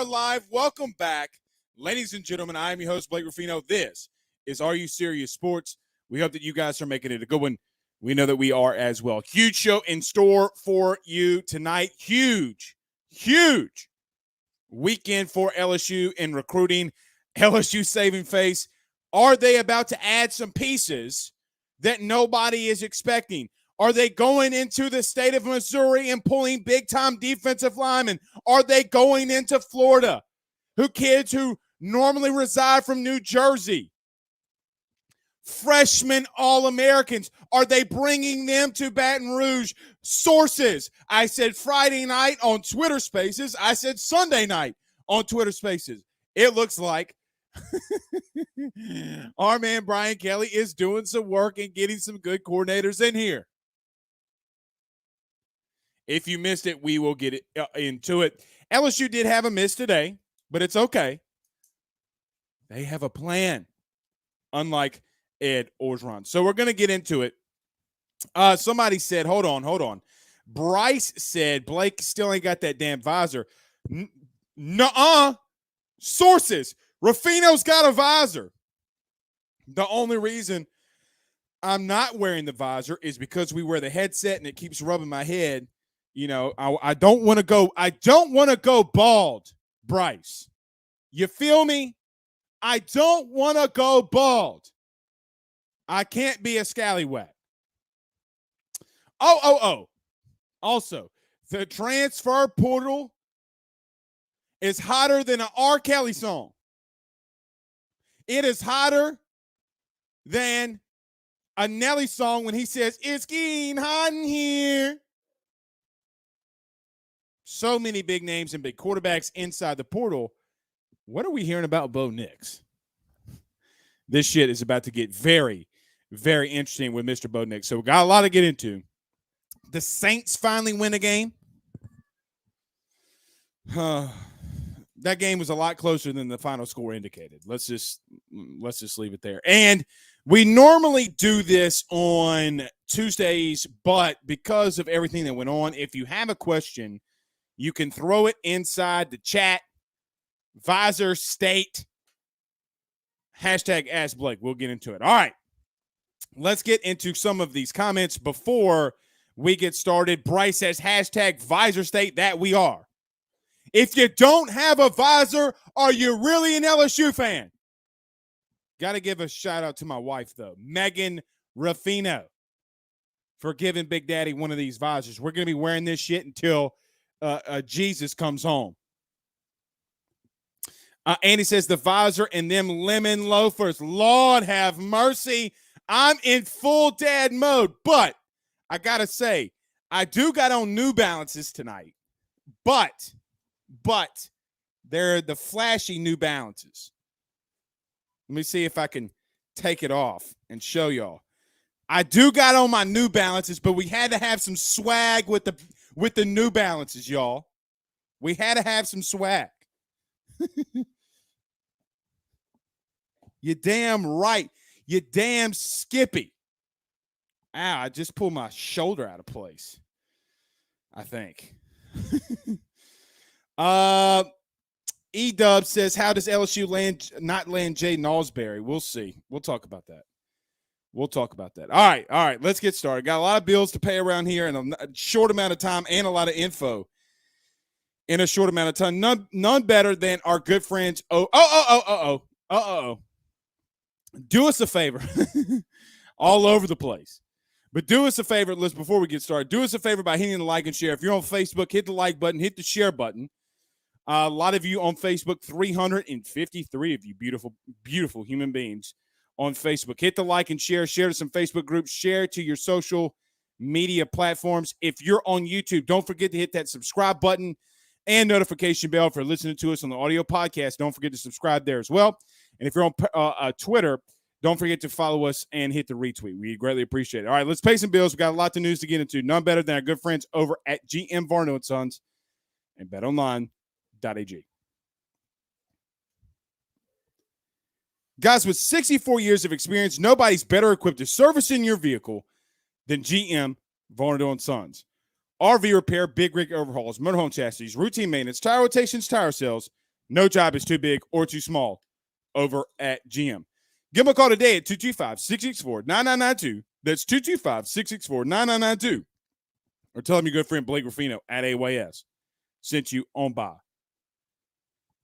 are live. Welcome back. Ladies and gentlemen, I am your host, Blake Rufino. This is Are You Serious Sports? We hope that you guys are making it a good one. We know that we are as well. Huge show in store for you tonight. Huge weekend for LSU in recruiting. LSU saving face. Are they about to add some pieces that nobody is expecting? Are they going into the state of Missouri and pulling big-time defensive linemen? Are they going into Florida? Kids who normally reside from New Jersey? Freshman All-Americans. Are they bringing them to Baton Rouge? Sources. I said Friday night on Twitter Spaces. I said Sunday night on Twitter Spaces. It looks like our man Brian Kelly is doing some work and getting some good coordinators in here. If you missed it, we will get into it. LSU did have a miss today, but it's okay. They have a plan, unlike Ed Orgeron. So we're going to get into it. Somebody said, hold on. Bryce said, Blake still ain't got that damn visor. Nuh-uh. Sources. Rufino's got a visor. The only reason I'm not wearing the visor is because we wear the headset and it keeps rubbing my head. You know, I don't want to go bald, Bryce. You feel me? I don't want to go bald. I can't be a scallywag. Oh. Also, the transfer portal is hotter than an R. Kelly song. It is hotter than a Nelly song when he says, "It's getting hot in here." So many big names and big quarterbacks inside the portal. What are we hearing about Bo Nix? This shit is about to get very, very interesting with Mr. Bo Nix. So we got a lot to get into. The Saints finally win a game. That game was a lot closer than the final score indicated. Let's just leave it there. And we normally do this on Tuesdays, but because of everything that went on, if you have a question, you can throw it inside the chat. Visor State. Hashtag Ask Blake. We'll get into it. All right. Let's get into some of these comments before we get started. Bryce says, hashtag Visor State. That we are. If you don't have a visor, are you really an LSU fan? Got to give a shout out to my wife, though, Megan Rufino, for giving Big Daddy one of these visors. We're going to be wearing this shit until Jesus comes home. Andy says the visor and them lemon loafers. Lord have mercy. I'm in full dad mode, but I got to say, I do got on New Balances tonight, but they're the flashy New Balances. Let me see if I can take it off and show y'all. I do got on my New Balances, but we had to have some swag with the New Balances, y'all. We had to have some swag. You damn right. You damn Skippy. Ow, I just pulled my shoulder out of place, I think. E-Dub says, how does LSU not land Jay Nalsbury? We'll see. We'll talk about that. All right. Let's get started. Got a lot of bills to pay around here in a short amount of time and a lot of info in a short amount of time. None better than our good friends. Do us a favor. All over the place. But do us a favor, before we get started, do us a favor by hitting the like and share. If you're on Facebook, hit the like button, hit the share button. A lot of you on Facebook, 353 of you beautiful, beautiful human beings on Facebook. Hit the like and share to some Facebook groups, share to your social media platforms. If you're on YouTube, don't forget to hit that subscribe button and notification bell. For listening to us on the audio podcast, don't forget to subscribe there as well. And if you're on Twitter, don't forget to follow us and hit the retweet. We greatly appreciate it. All right, let's pay some bills. We've got a lot of news to get into. None better than our good friends over at GM Varno & Sons and BetOnline.ag. Guys, with 64 years of experience, nobody's better equipped to service in your vehicle than GM Varno & Sons. RV repair, big rig overhauls, motorhome chassis, routine maintenance, tire rotations, tire sales, No job is too big or too small over at GM. Give them a call today at 225-664-9992. That's 225-664-9992. Or tell them your good friend Blake Rufino at AYS sent you on by.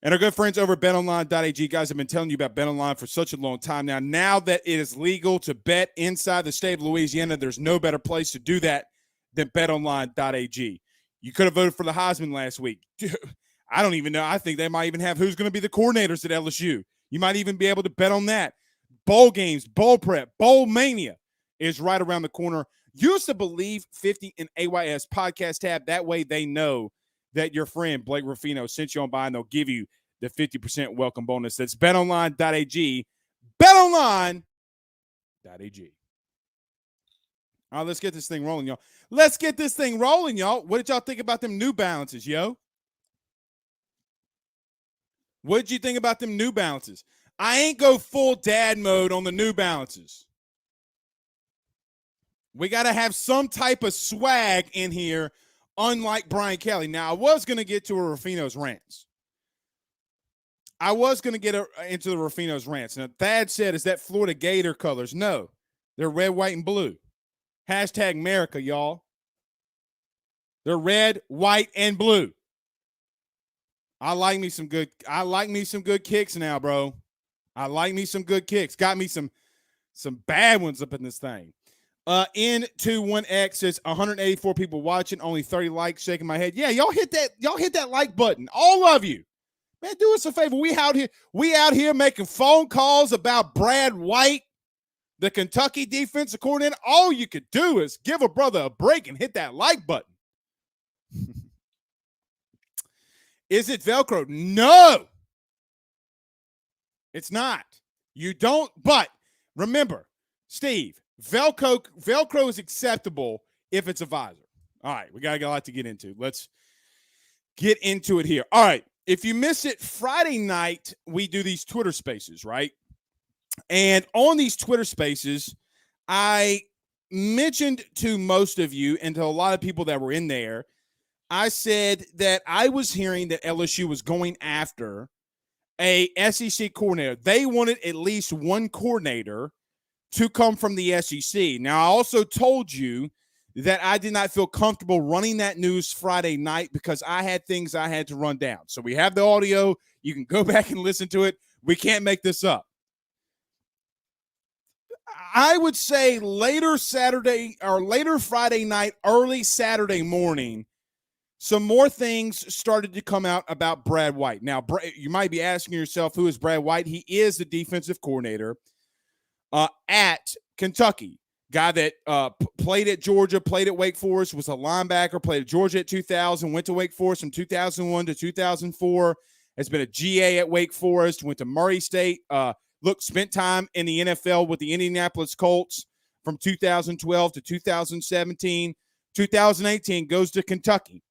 And our good friends over at betonline.ag, guys, have been telling you about BetOnline for such a long time now. Now that it is legal to bet inside the state of Louisiana, there's no better place to do that than betonline.ag. You could have voted for the Heisman last week. I don't even know. I think they might even have who's going to be the coordinators at LSU. You might even be able to bet on that. Bowl games, bowl prep, bowl mania is right around the corner. Use the Believe 50 in AYS podcast tab. That way they know that your friend Blake Rufino sent you on by, and they'll give you the 50% welcome bonus. That's betonline.ag. Betonline.ag. All right, let's get this thing rolling, y'all. Let's get this thing rolling, y'all. What did y'all think about them New Balances, yo? What did you think about them New Balances? I ain't go full dad mode on the New Balances. We got to have some type of swag in here, unlike Brian Kelly. Now, I was going to get to a Ruffinos Rants. I was going to get into the Ruffinos Rants. Now, Thad said, is that Florida Gator colors? No, they're red, white, and blue. Hashtag America, y'all. They're red, white, and blue. I like me some good kicks now, bro. I like me some good kicks. Got me some bad ones up in this thing. N21X says 184 people watching, only 30 likes, shaking my head. Yeah, y'all hit that like button. All of you. Man, do us a favor. We out here making phone calls about Brad White, the Kentucky defensive coordinator. All you could do is give a brother a break and hit that like button. Is it Velcro? No. It's not. You don't, but remember, Steve, Velcro is acceptable if it's a visor. All right, we got a lot to get into. Let's get into it here. All right, if you miss it, Friday night, we do these Twitter spaces, right? And on these Twitter spaces, I mentioned to most of you and to a lot of people that were in there, I said that I was hearing that LSU was going after a SEC coordinator. They wanted at least one coordinator to come from the SEC. Now, I also told you that I did not feel comfortable running that news Friday night because I had things I had to run down. So we have the audio. You can go back and listen to it. We can't make this up. I would say later Friday night, early Saturday morning, some more things started to come out about Brad White. Now, you might be asking yourself, who is Brad White? He is the defensive coordinator at Kentucky. Guy that played at Georgia, played at Wake Forest, was a linebacker, played at Georgia at 2000, went to Wake Forest from 2001 to 2004, has been a GA at Wake Forest, went to Murray State, spent time in the NFL with the Indianapolis Colts from 2012 to 2017. 2018 goes to Kentucky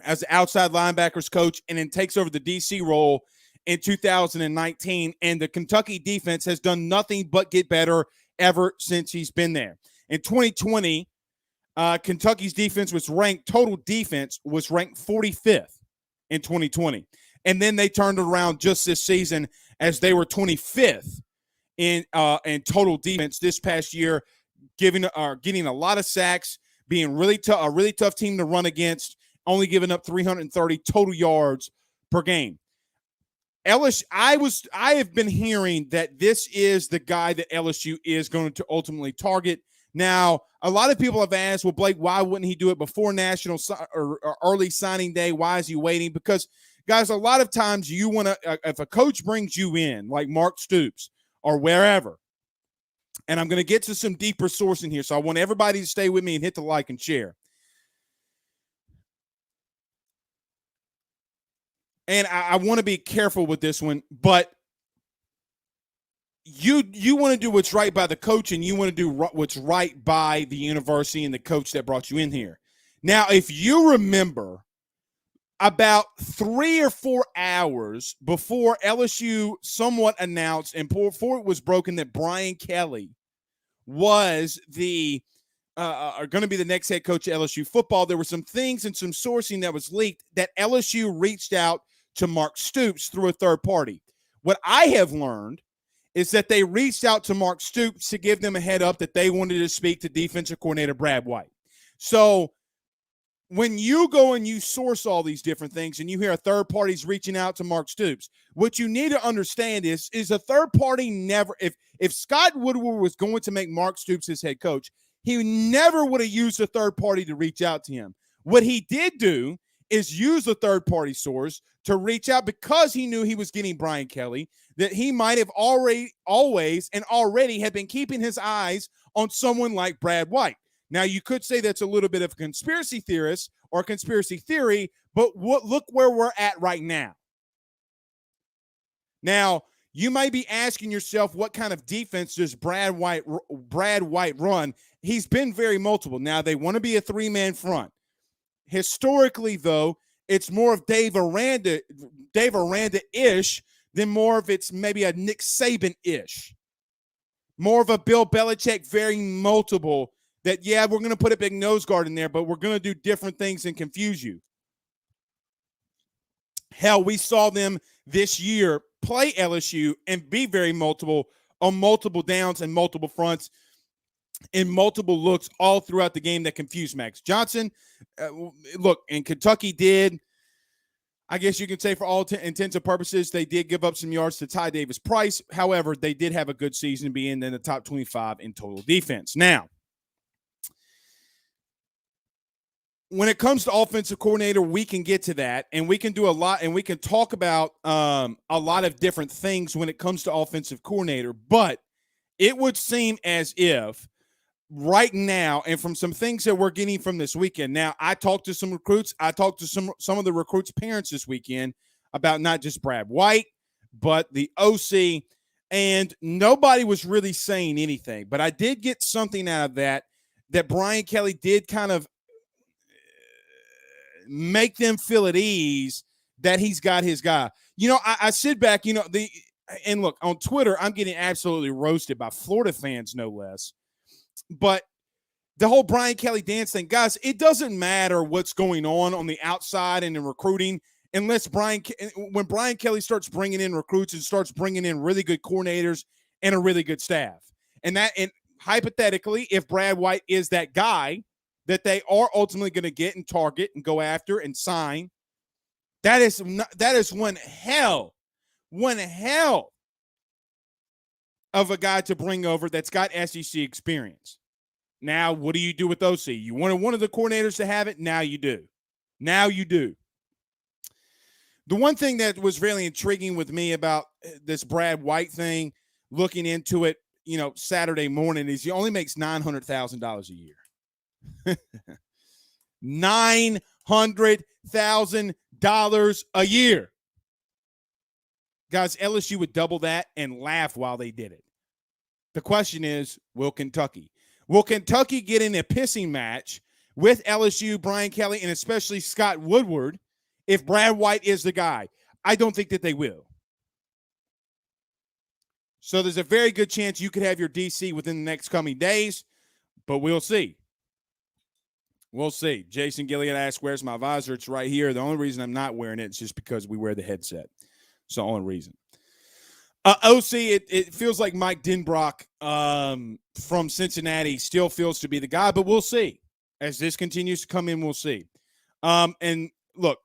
as the outside linebackers coach and then takes over the DC role in 2019. And the Kentucky defense has done nothing but get better ever since he's been there. In 2020, Kentucky's defense was ranked, total defense was ranked 45th in 2020. And then they turned it around just this season as they were 25th in total defense this past year, getting a lot of sacks, being a really tough team to run against, only giving up 330 total yards per game. LSU, I have been hearing that this is the guy that LSU is going to ultimately target. Now, a lot of people have asked, well, Blake, why wouldn't he do it before national or early signing day? Why is he waiting? Because, guys, a lot of times you want to, if a coach brings you in, like Mark Stoops or wherever, and I'm going to get to some deeper sourcing here, so I want everybody to stay with me and hit the like and share. And I want to be careful with this one, but you want to do what's right by the coach, and you want to do what's right by the university and the coach that brought you in here. Now, if you remember, about 3 or 4 hours before LSU somewhat announced and before it was broken that Brian Kelly was are going to be the next head coach at LSU football, there were some things and some sourcing that was leaked that LSU reached out to Mark Stoops through a third party. What I have learned is that they reached out to Mark Stoops to give them a head up that they wanted to speak to defensive coordinator Brad White. So when you go and you source all these different things and you hear a third party's reaching out to Mark Stoops, what you need to understand is a third party never, if Scott Woodward was going to make Mark Stoops his head coach, he never would have used a third party to reach out to him. What he did do is use a third party source to reach out because he knew he was getting Brian Kelly, that he might have already had been keeping his eyes on someone like Brad White. Now, you could say that's a little bit of a conspiracy theorist or a conspiracy theory, but look where we're at right now. Now, you might be asking yourself, what kind of defense does Brad White run? He's been very multiple. Now, they want to be a three-man front. Historically, though, it's more of Dave Aranda-ish than more of it's maybe a Nick Saban-ish. More of a Bill Belichick, very multiple. That, yeah, we're going to put a big nose guard in there, but we're going to do different things and confuse you. Hell, we saw them this year play LSU and be very multiple on multiple downs and multiple fronts in multiple looks all throughout the game that confused Max Johnson. Look, and Kentucky did, I guess you can say for all intents and purposes, they did give up some yards to Ty Davis Price. However, they did have a good season being in the top 25 in total defense. Now, when it comes to offensive coordinator, we can get to that, and we can do a lot, and we can talk about a lot of different things when it comes to offensive coordinator, but it would seem as if right now, and from some things that we're getting from this weekend, now I talked to some recruits, I talked to some of the recruits' parents this weekend about not just Brad White, but the OC, and nobody was really saying anything, but I did get something out of that Brian Kelly did kind of make them feel at ease that he's got his guy. You know, I sit back, and look, on Twitter, I'm getting absolutely roasted by Florida fans, no less. But the whole Brian Kelly dance thing, guys, it doesn't matter what's going on the outside and in recruiting unless when Brian Kelly starts bringing in recruits and starts bringing in really good coordinators and a really good staff. And hypothetically, if Brad White is that guy that they are ultimately going to get and target and go after and sign, that is one hell of a guy to bring over that's got SEC experience. Now, what do you do with OC? You wanted one of the coordinators to have it? Now you do. The one thing that was really intriguing with me about this Brad White thing, looking into it, Saturday morning, is he only makes $900,000 a year. $900,000 a year. Guys, LSU would double that and laugh while they did it. The question is, will Kentucky get in a pissing match with LSU, Brian Kelly, and especially Scott Woodward if Brad White is the guy? I don't think that they will. So there's a very good chance you could have your DC within the next coming days, but we'll see. We'll see. Jason Gilliard asked, where's my visor? It's right here. The only reason I'm not wearing it is just because we wear the headset. It's the only reason. OC, it feels like Mike Denbrock from Cincinnati still feels to be the guy, but we'll see. As this continues to come in, we'll see. And look,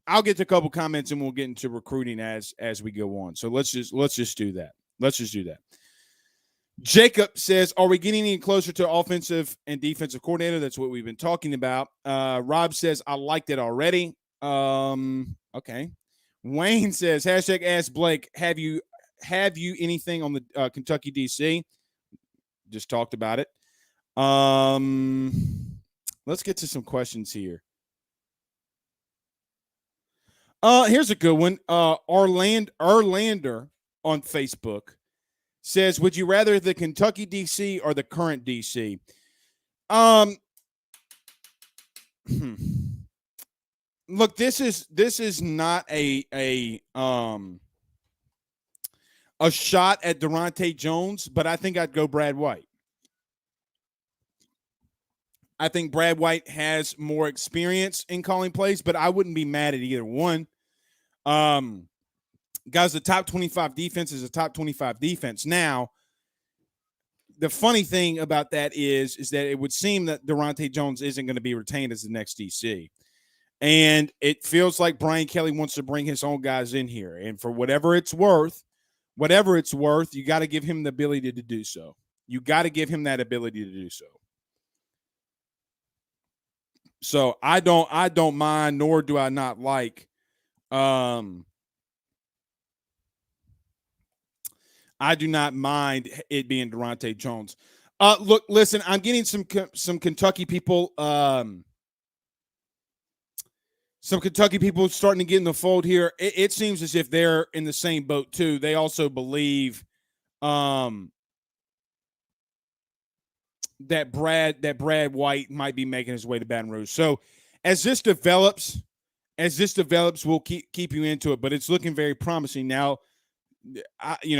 I'll get to a couple comments and we'll get into recruiting as we go on. So let's just do that. Jacob says, are we getting any closer to offensive and defensive coordinator? That's what we've been talking about. Rob says, I liked it already. Okay. Wayne says, hashtag ask Blake, have you anything on the Kentucky DC? Just talked about it. Let's get to some questions here. Here's a good one. Orlander on Facebook says, would you rather the Kentucky DC or the current DC? Look, this is not a shot at Durante Jones, but I think I'd go Brad White. I think Brad White has more experience in calling plays, but I wouldn't be mad at either one. Guys, the top 25 defense is a top 25 defense. Now, the funny thing about that is that it would seem that Durante Jones isn't going to be retained as the next DC. And it feels like Brian Kelly wants to bring his own guys in here. And for whatever it's worth, you got to give him the ability to do so. You got to give him that ability to do so. So I don't mind, nor do I not like. I do not mind it being Durante Jones. Look, listen, I'm getting some Kentucky people. Some Kentucky people starting to get in the fold here. It seems as if they're in the same boat too. They also believe that Brad White might be making his way to Baton Rouge. So as this develops, we'll keep you into it. But it's looking very promising now.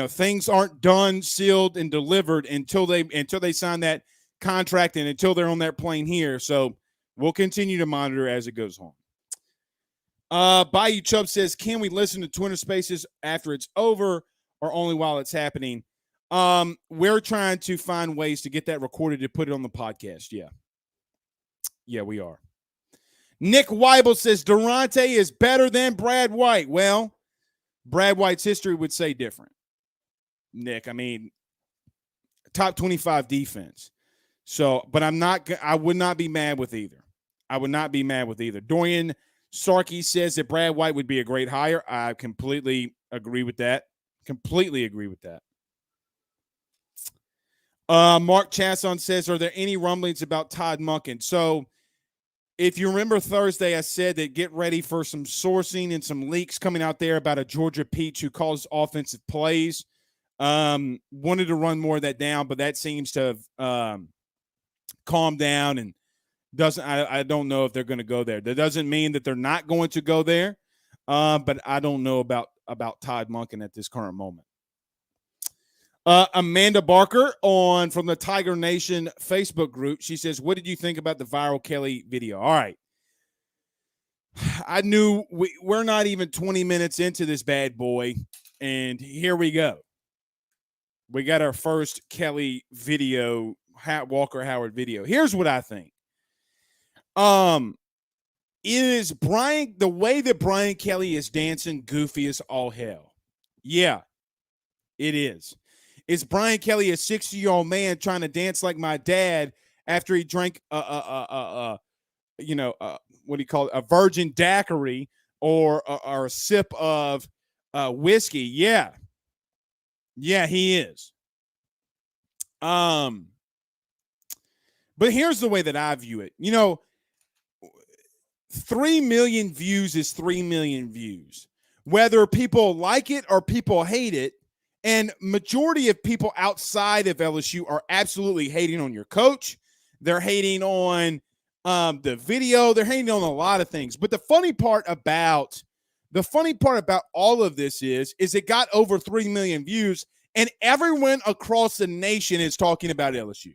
Things aren't done, sealed, and delivered until they sign that contract and until they're on that plane here. So we'll continue to monitor as it goes on. Bayou Chubb says, can we listen to Twitter Spaces after it's over or only while it's happening? We're trying to find ways to get that recorded to put it on the podcast. Yeah, we are. Nick Weibel says Durante is better than Brad White. Well, Brad White's history would say different. Nick, I mean, top 25 defense. So, but I would not be mad with either. Dorian Sarkey says that Brad White would be a great hire. I completely agree with that. Mark Chasson says, are there any rumblings about Todd Monken? So if you remember Thursday, I said that get ready for some sourcing and some leaks coming out there about a Georgia Peach who calls offensive plays. Wanted to run more of that down, but that seems to have calmed down and I don't know if they're going to go there. That doesn't mean that they're not going to go there, but I don't know about Todd Monken at this current moment. Amanda Barker from the Tiger Nation Facebook group. She says, what did you think about the viral Kelly video? All right. I knew we're not even 20 minutes into this bad boy, and here we go. We got our first Kelly video, Walker Howard video. Here's what I think. Is the way that Brian Kelly is dancing goofy as all hell? Yeah, it is. Is Brian Kelly a 60-year-old man trying to dance like my dad after he drank what do you call it, a virgin daiquiri or a sip of whiskey? Yeah, he is. But here's the way that I view it. 3 million views is 3 million views. Whether people like it or people hate it, and majority of people outside of LSU are absolutely hating on your coach. They're hating on the video. They're hating on a lot of things. But the funny part about all of this is it got over 3 million views, and everyone across the nation is talking about LSU.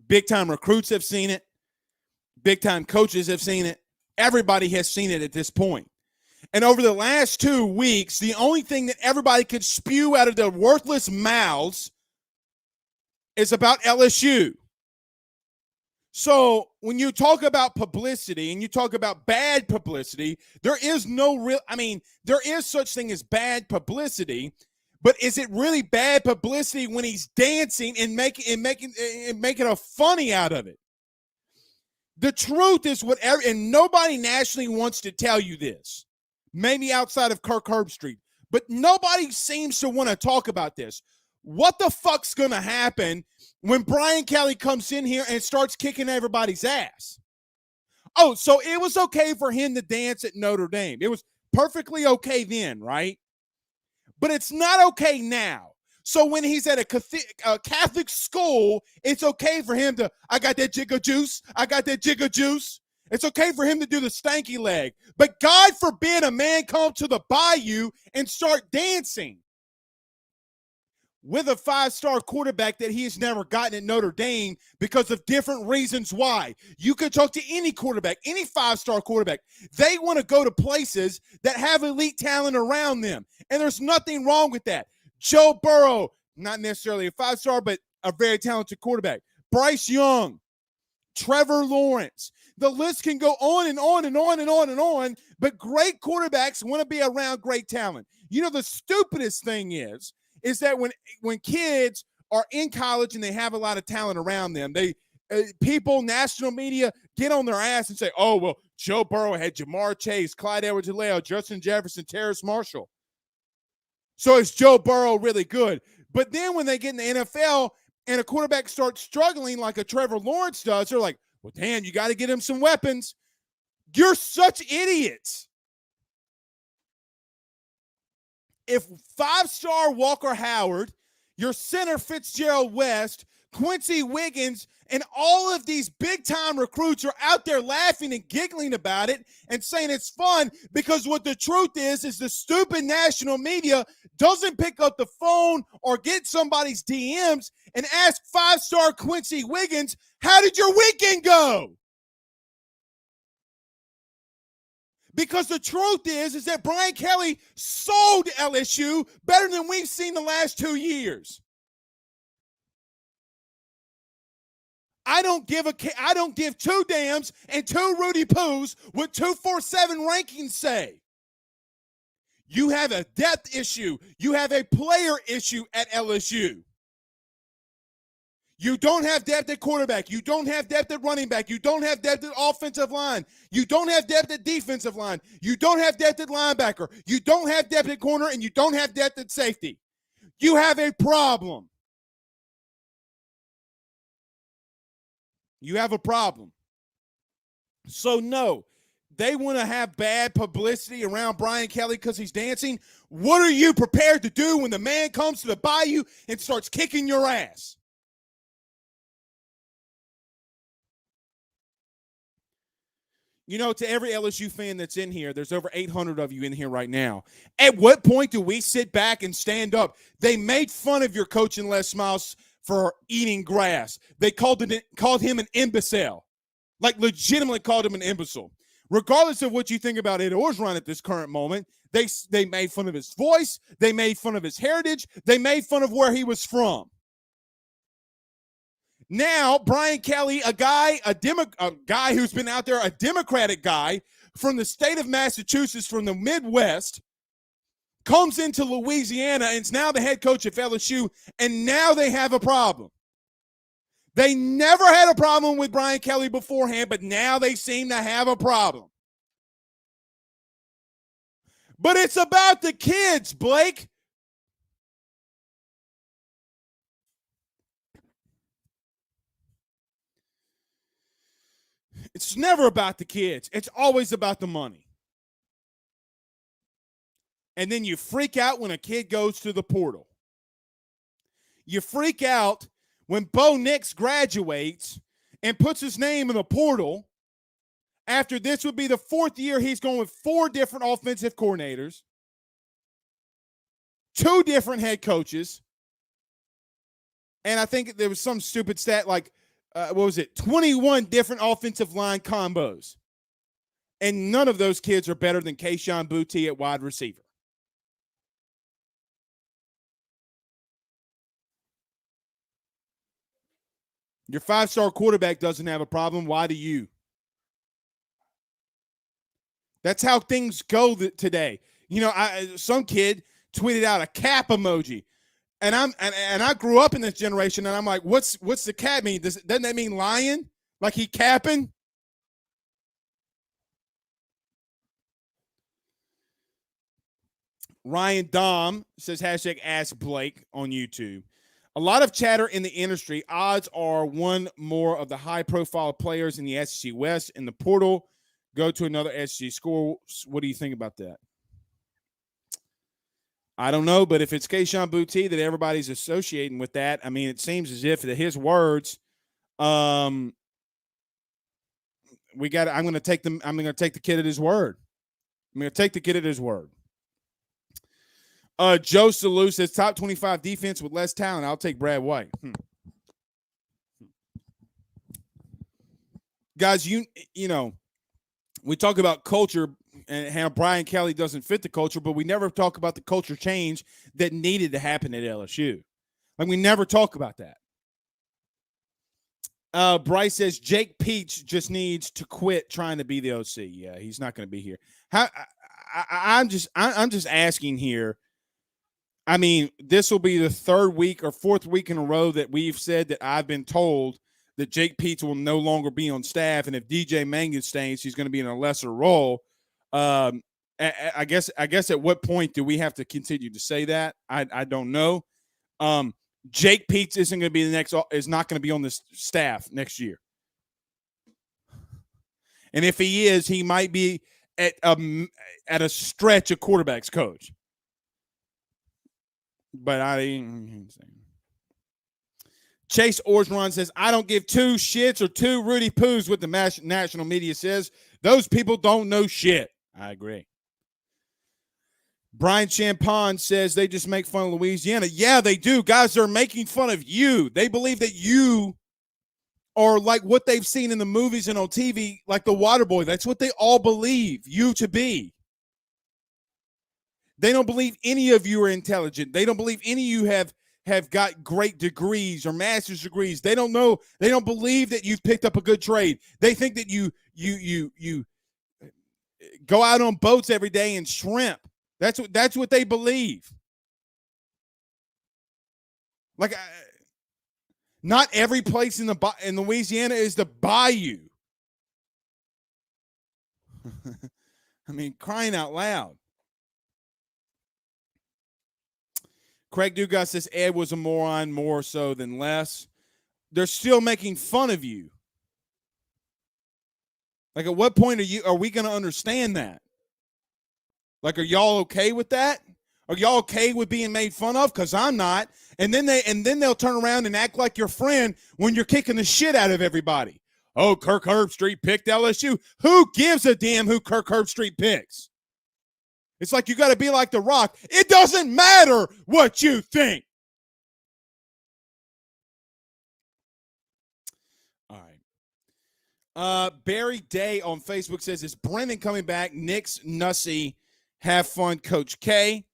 Big-time recruits have seen it. Big-time coaches have seen it. Everybody has seen it at this point. And over the last 2 weeks, the only thing that everybody could spew out of their worthless mouths is about LSU. So when you talk about publicity and you talk about bad publicity, there is there is such thing as bad publicity, but is it really bad publicity when he's dancing and making a funny out of it? The truth is and nobody nationally wants to tell you this. Maybe outside of Kirk Herbstreit, but nobody seems to want to talk about this. What the fuck's going to happen when Brian Kelly comes in here and starts kicking everybody's ass? Oh, so it was okay for him to dance at Notre Dame. It was perfectly okay then, right? But it's not okay now. So when he's at a Catholic school, it's okay for him to, I got that jigger juice. It's okay for him to do the stanky leg. But God forbid a man come to the bayou and start dancing. with a 5-star quarterback that he has never gotten at Notre Dame because of different reasons why. You could talk to any quarterback, any 5-star quarterback. They want to go to places that have elite talent around them, and there's nothing wrong with that. Joe Burrow, not necessarily a 5-star, but a very talented quarterback. Bryce Young, Trevor Lawrence. The list can go on and on and on and on and on, but great quarterbacks want to be around great talent. You know, the stupidest thing is that when kids are in college and they have a lot of talent around them, people, national media get on their ass and say, oh, well, Joe Burrow had Jamar Chase, Clyde Edwards-Helaire, Justin Jefferson, Terrace Marshall. So is Joe Burrow really good? But then when they get in the NFL and a quarterback starts struggling like a Trevor Lawrence does, they're like, well, damn, you got to get him some weapons. You're such idiots. If 5-star Walker Howard, your center Fitzgerald West, Quincy Wiggins, and all of these big-time recruits are out there laughing and giggling about it and saying it's fun, because what the truth is the stupid national media doesn't pick up the phone or get somebody's DMs and ask 5-star Quincy Wiggins, how did your weekend go? Because the truth is that Brian Kelly sold LSU better than we've seen the last 2 years. I don't give two damns and two Rudy Poos what 247 rankings say. You have a depth issue. You have a player issue at LSU. You don't have depth at quarterback. You don't have depth at running back. You don't have depth at offensive line. You don't have depth at defensive line. You don't have depth at linebacker. You don't have depth at corner, and you don't have depth at safety. You have a problem. You have a problem. So, no, they want to have bad publicity around Brian Kelly because he's dancing. What are you prepared to do when the man comes to the bayou and starts kicking your ass? You know, to every LSU fan that's in here, there's over 800 of you in here right now. At what point do we sit back and stand up? They made fun of your coach in Les Miles for eating grass. They called him an imbecile. Like, legitimately called him an imbecile. Regardless of what you think about Ed Orgeron at this current moment, they made fun of his voice. They made fun of his heritage. They made fun of where he was from. Now, Brian Kelly, a guy who's been out there, a Democratic guy from the state of Massachusetts, from the Midwest, comes into Louisiana and is now the head coach of LSU, and now they have a problem. They never had a problem with Brian Kelly beforehand, but now they seem to have a problem. But it's about the kids, Blake. It's never about the kids. It's always about the money. And then you freak out when a kid goes to the portal. You freak out when Bo Nix graduates and puts his name in the portal after this would be the 4th year he's going with 4 different offensive coordinators, 2 different head coaches, and I think there was some stupid stat like, 21 different offensive line combos. And none of those kids are better than Kayshon Boutte at wide receiver. Your 5-star quarterback doesn't have a problem. Why do you? That's how things go today. You know, some kid tweeted out a cap emoji. And I grew up in this generation, and I'm like, what's the cap mean? Doesn't that mean lion? Like he capping? Ryan Dom says hashtag Ask Blake on YouTube. A lot of chatter in the industry. Odds are one more of the high-profile players in the SEC West in the portal go to another SEC school. What do you think about that? I don't know, but if it's Kayshon Boutte that everybody's associating with that, I mean, it seems as if his words, I'm going to take the kid at his word. I'm going to take the kid at his word. Joe Salou says top 25 defense with less talent. I'll take Brad White. Guys, you know, we talk about culture and how Brian Kelly doesn't fit the culture, but we never talk about the culture change that needed to happen at LSU. Like, we never talk about that. Bryce says Jake Peach just needs to quit trying to be the OC. Yeah, he's not going to be here. I'm just asking here. I mean, this will be the third week or fourth week in a row that we've said that I've been told that Jake Peach will no longer be on staff, and if DJ Mangan stays, he's going to be in a lesser role. I guess at what point do we have to continue to say that? I don't know. Jake Peach is not going to be on this staff next year. And if he is, he might be at a stretch a quarterback's coach. But Chase Orgeron says, I don't give two shits or two Rudy Poos what the national media says. Those people don't know shit. I agree. Brian Champagne says they just make fun of Louisiana. Yeah, they do. Guys, they're making fun of you. They believe that you are like what they've seen in the movies and on TV, like the water boy. That's what they all believe you to be. They don't believe any of you are intelligent. They don't believe any of you have got great degrees or master's degrees. They don't know. They don't believe that you've picked up a good trade. They think that you go out on boats every day and shrimp. That's what they believe. Like, not every place in Louisiana is the bayou. I mean, crying out loud. Craig Dugas says Ed was a moron more so than less. They're still making fun of you. Like, at what point are we going to understand that? Like, are y'all okay with that? Are y'all okay with being made fun of? Because I'm not. And then they'll turn around and act like your friend when you're kicking the shit out of everybody. Oh, Kirk Herbstreit picked LSU. Who gives a damn who Kirk Herbstreit picks? It's like you got to be like The Rock. It doesn't matter what you think. All right. Barry Day on Facebook says, is Brennan coming back? Nick's Nussy. Have fun, Coach K,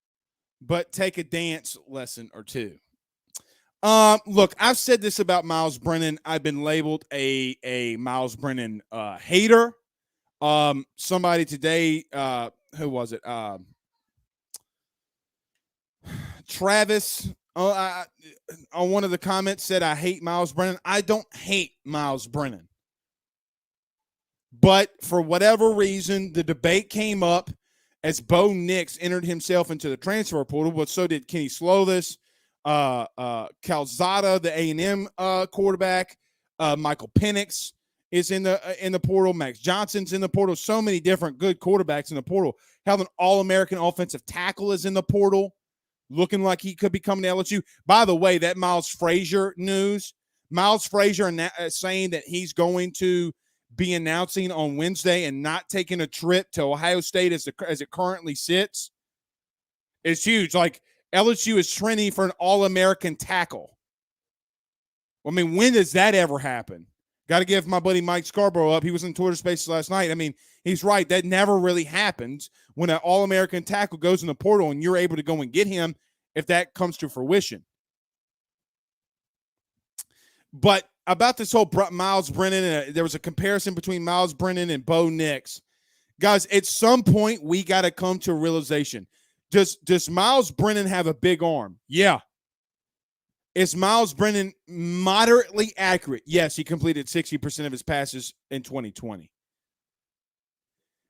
but take a dance lesson or two. Look, I've said this about Miles Brennan. I've been labeled a Miles Brennan hater. Somebody today, who was it? Travis on one of the comments said, I hate Miles Brennan. I don't hate Miles Brennan. But for whatever reason, the debate came up as Bo Nix entered himself into the transfer portal, but so did Kenny Slovis, Calzada, the A&M quarterback, Michael Penix is in the portal. Max Johnson's in the portal. So many different good quarterbacks in the portal. How an All-American offensive tackle is in the portal, looking like he could be coming to LSU. By the way, that Miles Frazier news, Miles Frazier saying that he's going to be announcing on Wednesday and not taking a trip to Ohio State as it currently sits, is huge. Like, LSU is trending for an All-American tackle. I mean, when does that ever happen? Got to give my buddy Mike Scarborough up. He was in Twitter Spaces last night. I mean, he's right. That never really happens when an All-American tackle goes in the portal and you're able to go and get him if that comes to fruition. But about this whole Miles Brennan, there was a comparison between Miles Brennan and Bo Nix. Guys, at some point, we got to come to a realization. Does Miles Brennan have a big arm? Yeah. Is Miles Brennan moderately accurate? Yes, he completed 60% of his passes in 2020.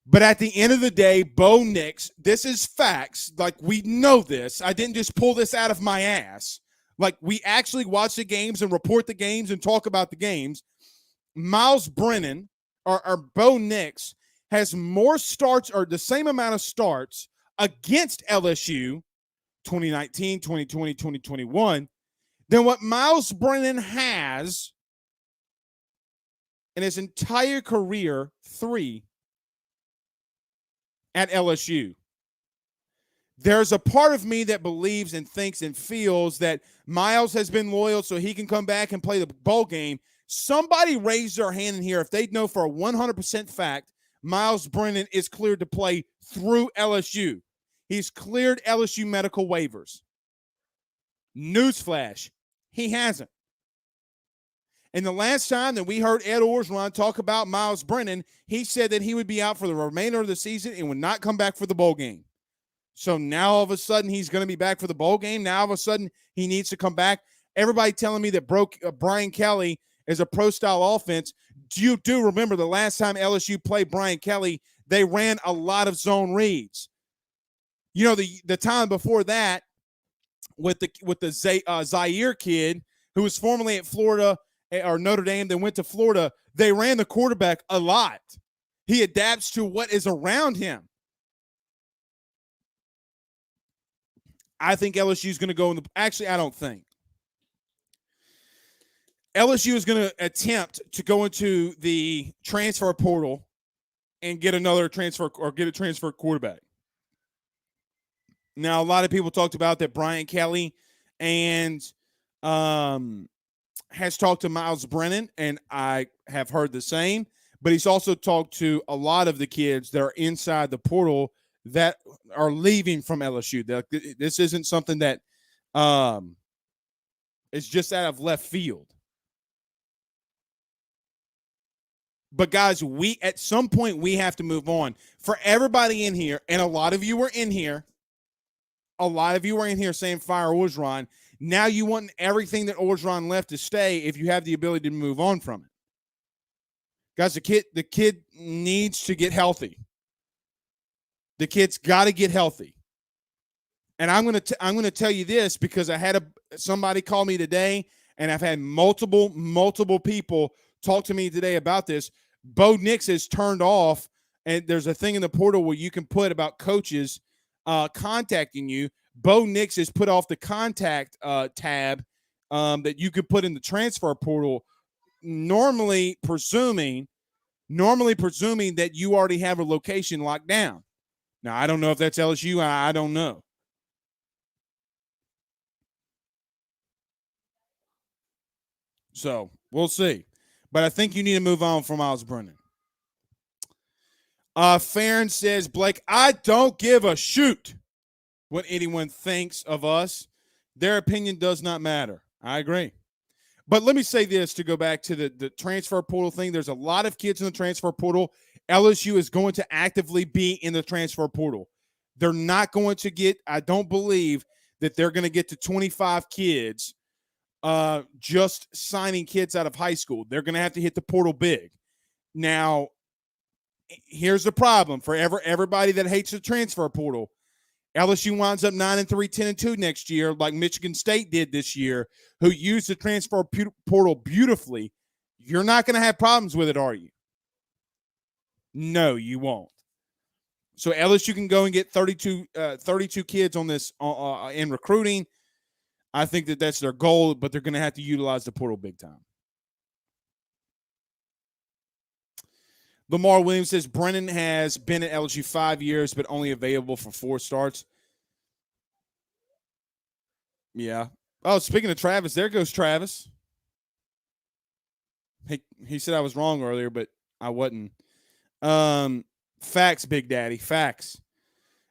But at the end of the day, Bo Nix, this is facts. Like, we know this. I didn't just pull this out of my ass. Like, we actually watch the games and report the games and talk about the games. Miles Brennan or Bo Nix has more starts or the same amount of starts against LSU 2019, 2020, 2021 than what Miles Brennan has in his entire career, 3 at LSU. there's a part of me that believes and thinks and feels that Miles has been loyal so he can come back and play the bowl game. Somebody raise their hand in here if they know for a 100% fact Miles Brennan is cleared to play through LSU. He's cleared LSU medical waivers. Newsflash, he hasn't. And the last time that we heard Ed Orgeron talk about Miles Brennan, he said that he would be out for the remainder of the season and would not come back for the bowl game. So now all of a sudden he's going to be back for the bowl game. Now all of a sudden he needs to come back. Everybody telling me that Brian Kelly is a pro-style offense. You do remember the last time LSU played Brian Kelly, they ran a lot of zone reads. You know, the time before that with the Zaire kid who was formerly at Florida or Notre Dame, that went to Florida, they ran the quarterback a lot. He adapts to what is around him. I think LSU is going to go in the – actually, I don't think. LSU is going to attempt to go into the transfer portal and get another transfer or get a transfer quarterback. Now, a lot of people talked about that Brian Kelly and has talked to Miles Brennan, and I have heard the same. But he's also talked to a lot of the kids that are inside the portal that are leaving from LSU. This isn't something that is just out of left field. But, guys, at some point we have to move on. For everybody in here, and a lot of you were in here, saying fire Orgeron. Now you want everything that Orgeron left to stay if you have the ability to move on from it. Guys, the kid needs to get healthy. The kid's got to get healthy. And I'm gonna tell you this because I had somebody call me today, and I've had multiple people talk to me today about this. Bo Nix has turned off, and there's a thing in the portal where you can put about coaches contacting you. Bo Nix has put off the contact tab that you could put in the transfer portal, normally presuming that you already have a location locked down. Now, I don't know if that's LSU. I don't know. So, we'll see. But I think you need to move on from Miles Brennan. Farron says, Blake, I don't give a shoot what anyone thinks of us. Their opinion does not matter. I agree. But let me say this to go back to the transfer portal thing. There's a lot of kids in the transfer portal. LSU is going to actively be in the transfer portal. They're not going to get – I don't believe that they're going to get to 25 kids just signing kids out of high school. They're going to have to hit the portal big. Now, here's the problem for everybody that hates the transfer portal. LSU winds up 9-3, 10-2 next year, like Michigan State did this year, who used the transfer portal beautifully. You're not going to have problems with it, are you? No, you won't. So LSU can go and get 32 kids on this in recruiting. I think that's their goal, but they're going to have to utilize the portal big time. Lamar Williams says Brennan has been at LSU 5 years, but only available for 4 starts. Yeah. Oh, speaking of Travis, there goes Travis. He said I was wrong earlier, but I wasn't. Facts, Big Daddy. Facts.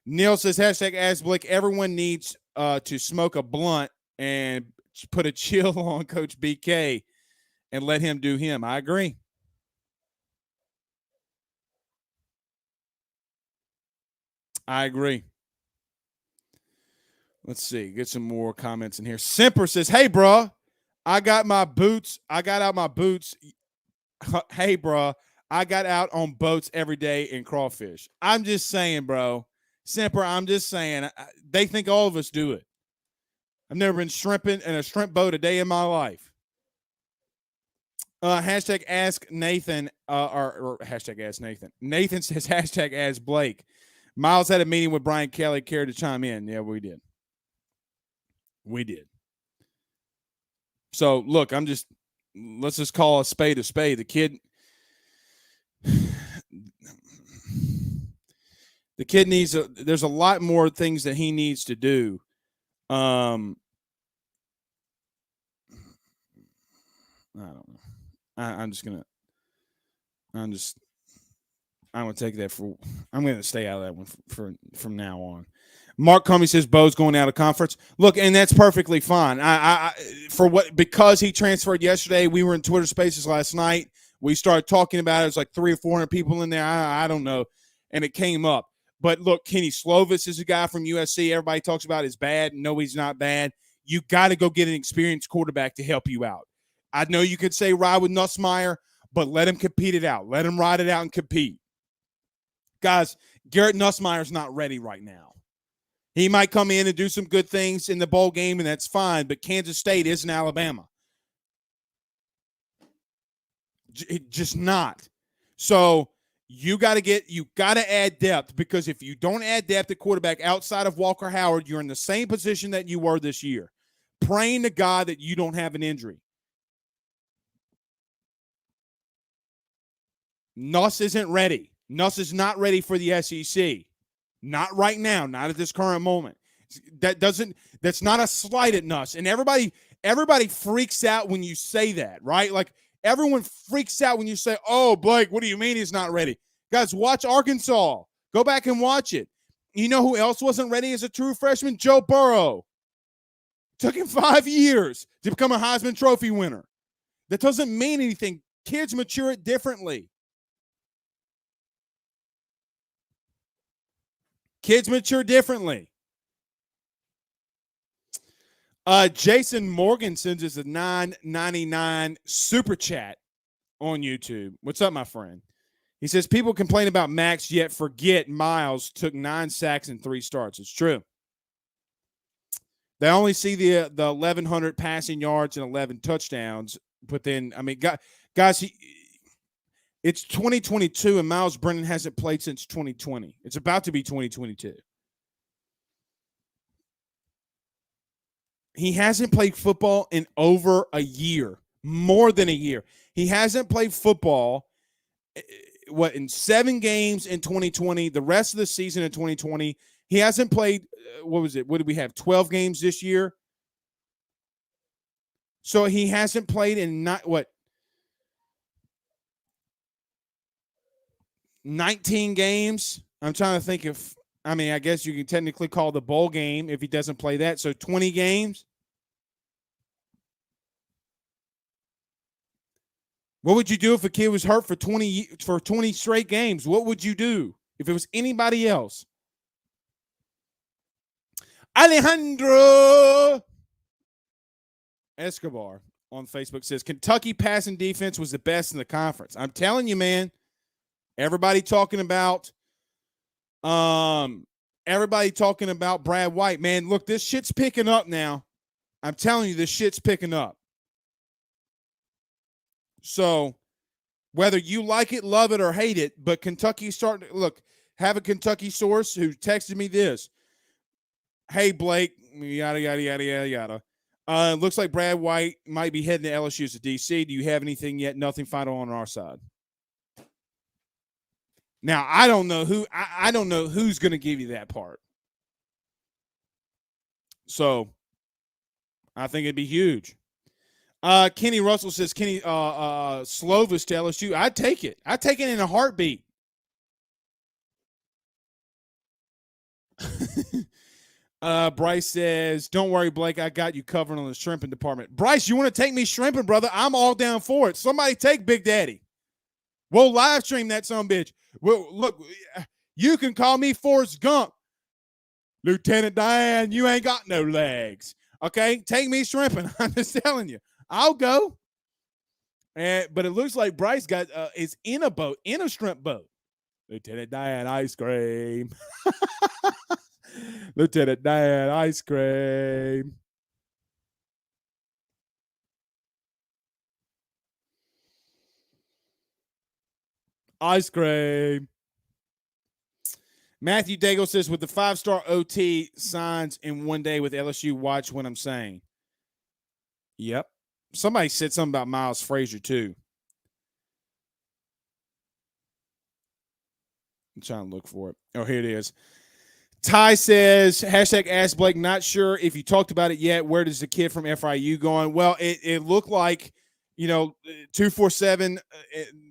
Neil says, hashtag Ask Blake, everyone needs to smoke a blunt and put a chill on Coach BK and let him do him. I agree. I agree. Let's see. Get some more comments in here. Semper says, hey, bro, I got out my boots. Hey, bro, I got out on boats every day in crawfish. I'm just saying, bro. Semper, I'm just saying. They think all of us do it. I've never been shrimping in a shrimp boat a day in my life. Hashtag Ask Nathan, or hashtag Ask Nathan. Nathan says, hashtag Ask Blake. Miles had a meeting with Brian Kelly, cared to chime in. Yeah, we did. We did. So, look, let's just call a spade a spade. The kid, The kid needs there's a lot more things that he needs to do. I don't know. I'm just gonna. I'm just. I'm gonna take that for. I'm gonna stay out of that one for from now on. Mark Comey says Bo's going out of conference. Look, and that's perfectly fine. I for what because he transferred yesterday. We were in Twitter Spaces last night. We started talking about it. It was like 300 or 400 people in there. I don't know, and it came up. But look, Kenny Slovis is a guy from USC. Everybody talks about is bad. No, he's not bad. You got to go get an experienced quarterback to help you out. I know you could say ride with Nussmeier, but let him compete it out. Let him ride it out and compete. Guys, Garrett Nussmeier's not ready right now. He might come in and do some good things in the bowl game, and that's fine, but Kansas State isn't Alabama. Just not. So you got to add depth, because if you don't add depth at quarterback outside of Walker Howard, you're in the same position that you were this year, praying to God that you don't have an injury. Nuss isn't ready. Nuss is not ready for the SEC. Not right now, not at this current moment. That's not a slight at Nuss. And everybody freaks out when you say that, right? Like everyone freaks out when you say, "Oh, Blake, what do you mean he's not ready?" Guys, watch Arkansas. Go back and watch it. You know who else wasn't ready as a true freshman? Joe Burrow. Took him 5 years to become a Heisman Trophy winner. That doesn't mean anything. Kids mature it differently. Kids mature differently. Jason Morgan sends us a $9.99 super chat on YouTube. What's up, my friend? He says, people complain about Max, yet forget Miles took 9 sacks and 3 starts. It's true. They only see the 1,100 passing yards and 11 touchdowns. But then, I mean, guys, it's 2022, and Miles Brennan hasn't played since 2020. It's about to be 2022. He hasn't played football in over a year, more than a year. He hasn't played football, in 7 games in 2020, the rest of the season in 2020. He hasn't played, what did we have, 12 games this year? So he hasn't played in 19 games. I'm trying to think I guess you can technically call the bowl game if he doesn't play that. So 20 games. What would you do if a kid was hurt for 20 straight games? What would you do if it was anybody else? Alejandro Escobar on Facebook says Kentucky passing defense was the best in the conference. I'm telling you, man. Everybody talking about Brad White. Man, look, this shit's picking up now. I'm telling you, this shit's picking up. So whether you like it, love it, or hate it, but Kentucky's starting to look, have a Kentucky source who texted me this. Hey, Blake, yada, yada, yada, yada, yada. Looks like Brad White might be heading to LSU as a DC. Do you have anything yet? Nothing final on our side. Now, I don't know who's going to give you that part. So, I think it'd be huge. Kenny Russell says, Slovis to LSU. I'd take it. I'd take it in a heartbeat. Bryce says, don't worry, Blake. I got you covered on the shrimping department. Bryce, you want to take me shrimping, brother? I'm all down for it. Somebody take Big Daddy. We'll live stream that son bitch. Well, look, you can call me Forrest Gump. Lieutenant Dan, you ain't got no legs. Okay? Take me shrimping. I'm just telling you. I'll go. But it looks like Bryce is in a boat, in a shrimp boat. Lieutenant Dan, ice cream. Lieutenant Dan, ice cream. Ice cream. Matthew Daigle says, with the 5-star OT signs in one day with LSU, watch what I'm saying. Yep. Somebody said something about Miles Frazier, too. I'm trying to look for it. Oh, here it is. Ty says, hashtag Ask Blake, not sure if you talked about it yet. Where does the kid from FIU going? Well, it looked like, 247,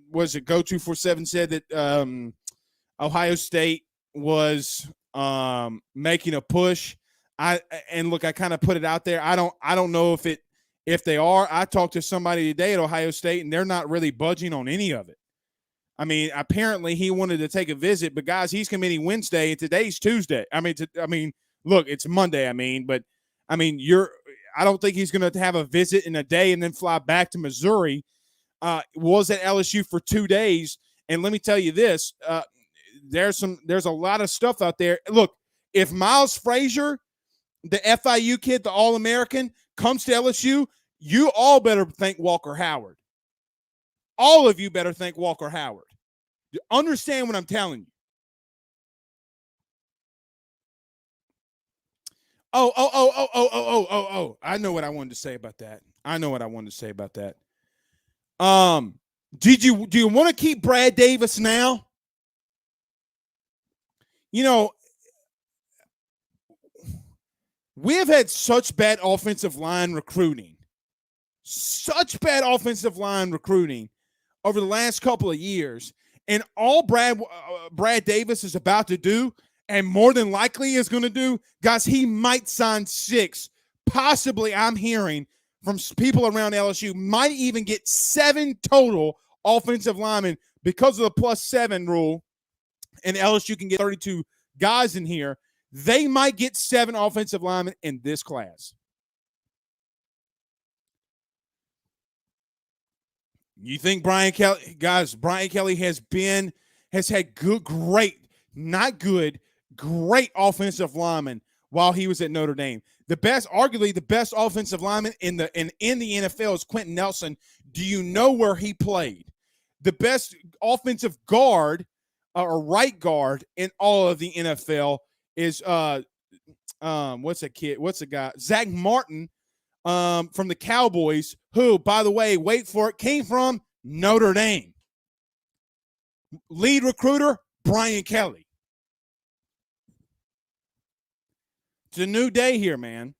was it Go 247 said that Ohio State was making a push. I kind of put it out there. I don't know if they are. I talked to somebody today at Ohio State, and they're not really budging on any of it. I mean, apparently he wanted to take a visit, but guys, he's committing Wednesday, and today's Tuesday. Look, it's Monday. I don't think he's going to have a visit in a day and then fly back to Missouri. Was at LSU for 2 days, and let me tell you this: there's a lot of stuff out there. Look, if Miles Frazier, the FIU kid, the All-American, comes to LSU, you all better thank Walker Howard. All of you better thank Walker Howard. You understand what I'm telling you? Oh. I know what I wanted to say about that. Do you want to keep Brad Davis now? We have had such bad offensive line recruiting over the last couple of years, and all Brad Davis is about to do, and more than likely is going to do, guys, he might sign 6. Possibly, I'm hearing from people around LSU, might even get 7 total offensive linemen because of the +7 rule, and LSU can get 32 guys in here. They might get 7 offensive linemen in this class. You think Brian Kelly has had great offensive linemen while he was at Notre Dame. Arguably the best offensive lineman in the NFL is Quentin Nelson. Do you know where he played? The best offensive guard or right guard in all of the NFL is what's the guy? Zach Martin from the Cowboys, who, by the way, wait for it, came from Notre Dame. Lead recruiter, Brian Kelly. It's a new day here, man.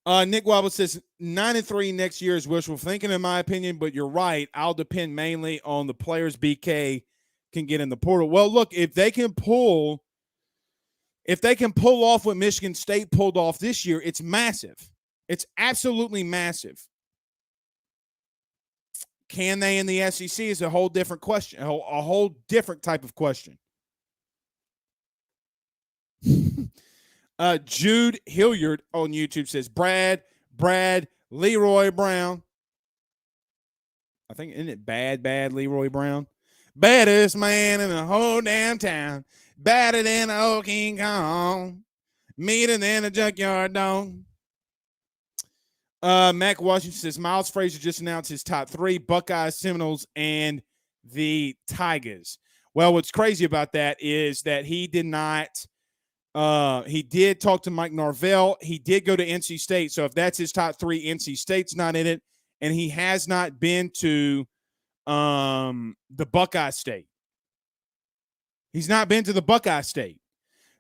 Nick Wobble says 9-3 next year is wishful thinking, in my opinion, but you're right. I'll depend mainly on the players BK can get in the portal. Well, look, if they can pull off what Michigan State pulled off this year, it's massive. It's absolutely massive. Can they in the SEC is a whole different question, a whole different type of question. Jude Hilliard on YouTube says, Brad, Leroy Brown. I think, isn't it bad Leroy Brown? Baddest man in the whole damn town. Badder than a old King Kong. Meaner than a junkyard dog. Mac Washington says, Miles Frazier just announced his top 3, Buckeyes, Seminoles, and the Tigers. Well, what's crazy about that is that he did not he did talk to Mike Norvell. He did go to NC State. So if that's his top 3, NC State's not in it. And he has not been to the Buckeye State. He's not been to the Buckeye State.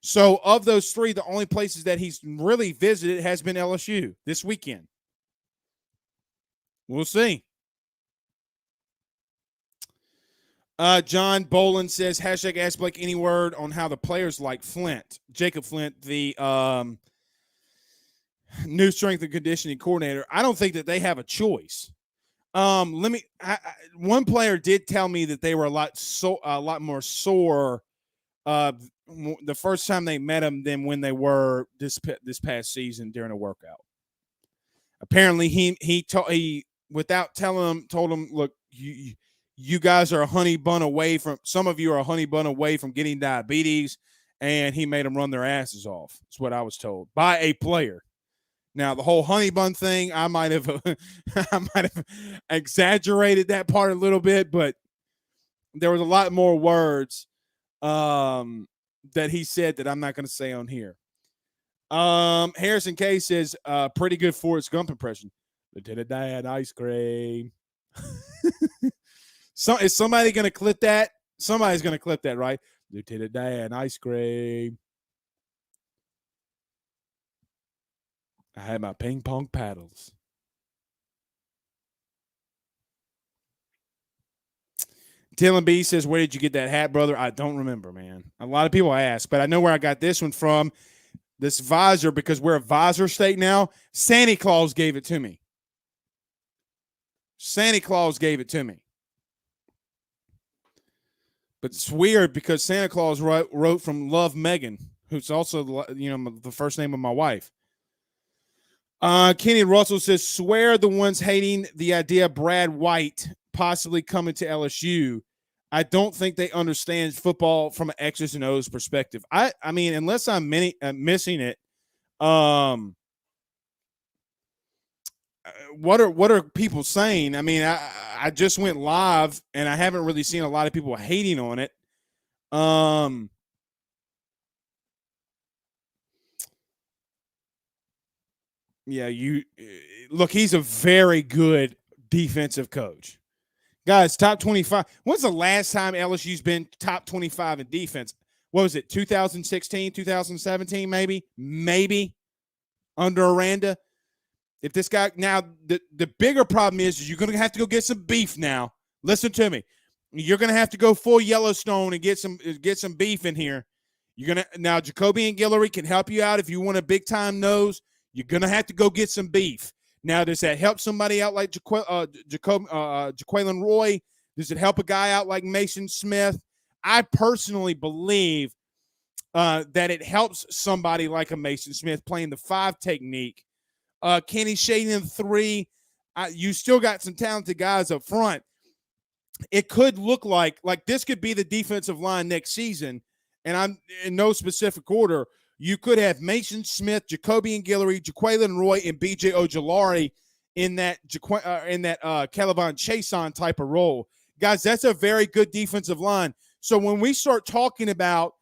So of those 3, the only places that he's really visited has been LSU this weekend. We'll see. John Boland says, hashtag Ask Blake any word on how the players like Jacob Flint, the new strength and conditioning coordinator. I don't think that they have a choice. One player did tell me that they were a lot more sore the first time they met him than when they were this past season during a workout. Apparently, he without telling him, told him, look, you guys are a honey bun away from, some of you are a honey bun away from getting diabetes, and he made them run their asses off. That's what I was told by a player. Now, the whole honey bun thing, I might have exaggerated that part a little bit, but there was a lot more words that he said that I'm not going to say on here. Harrison K says, pretty good Forrest Gump impression. Lieutenant Dan ice cream. So is somebody going to clip that Somebody's going to clip that, right? Lieutenant Dan, ice cream. I had my ping pong paddles. Dylan B says, where did you get that hat, brother? I don't remember, man. A lot of people ask, but I know where I got this one from. This visor, because we're a visor state now. Santa Claus gave it to me. Santa Claus gave it to me. But it's weird because Santa Claus wrote from Love Megan, who's also the first name of my wife. Kenny Russell says, swear the ones hating the idea of Brad White possibly coming to LSU. I don't think they understand football from an X's and O's perspective. I mean, unless I'm missing it, what are people saying? I mean, I just went live and I haven't really seen a lot of people hating on it. Yeah, look, he's a very good defensive coach. Guys, top 25. When's the last time LSU's been top 25 in defense? What was it, 2016, 2017, maybe? Maybe under Aranda. If this guy – now, the bigger problem is you're going to have to go get some beef now. Listen to me. You're going to have to go full Yellowstone and get some beef in here. You're going to – now, Jacoby and Guillory can help you out if you want a big-time nose. You're going to have to go get some beef. Now, does that help somebody out like Jaquelin Roy? Does it help a guy out like Mason Smith? I personally believe that it helps somebody like a Mason Smith playing the 5 technique. Kenny Shading in 3. You still got some talented guys up front. It could look like this could be the defensive line next season, and I'm in no specific order. You could have Mason Smith, Jacoby and Guillory, Jaquelin Roy, and B.J. Ojulari in that Calvin Chason type of role. Guys, that's a very good defensive line. So when we start talking about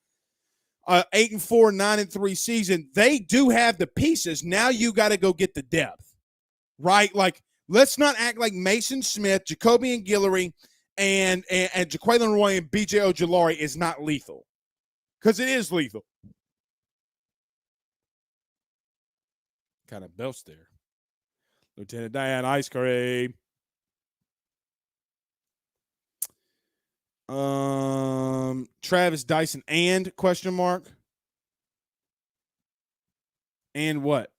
8-4, 9-3 season, they do have the pieces. Now you got to go get the depth, right? Like, let's not act like Mason Smith, Jacoby and Guillory, and Jaquelin Roy and B.J. Ojulari is not lethal, because it is lethal. Kind of belts there. Lieutenant Dan, ice cream. Travis Dyson and question mark. And what?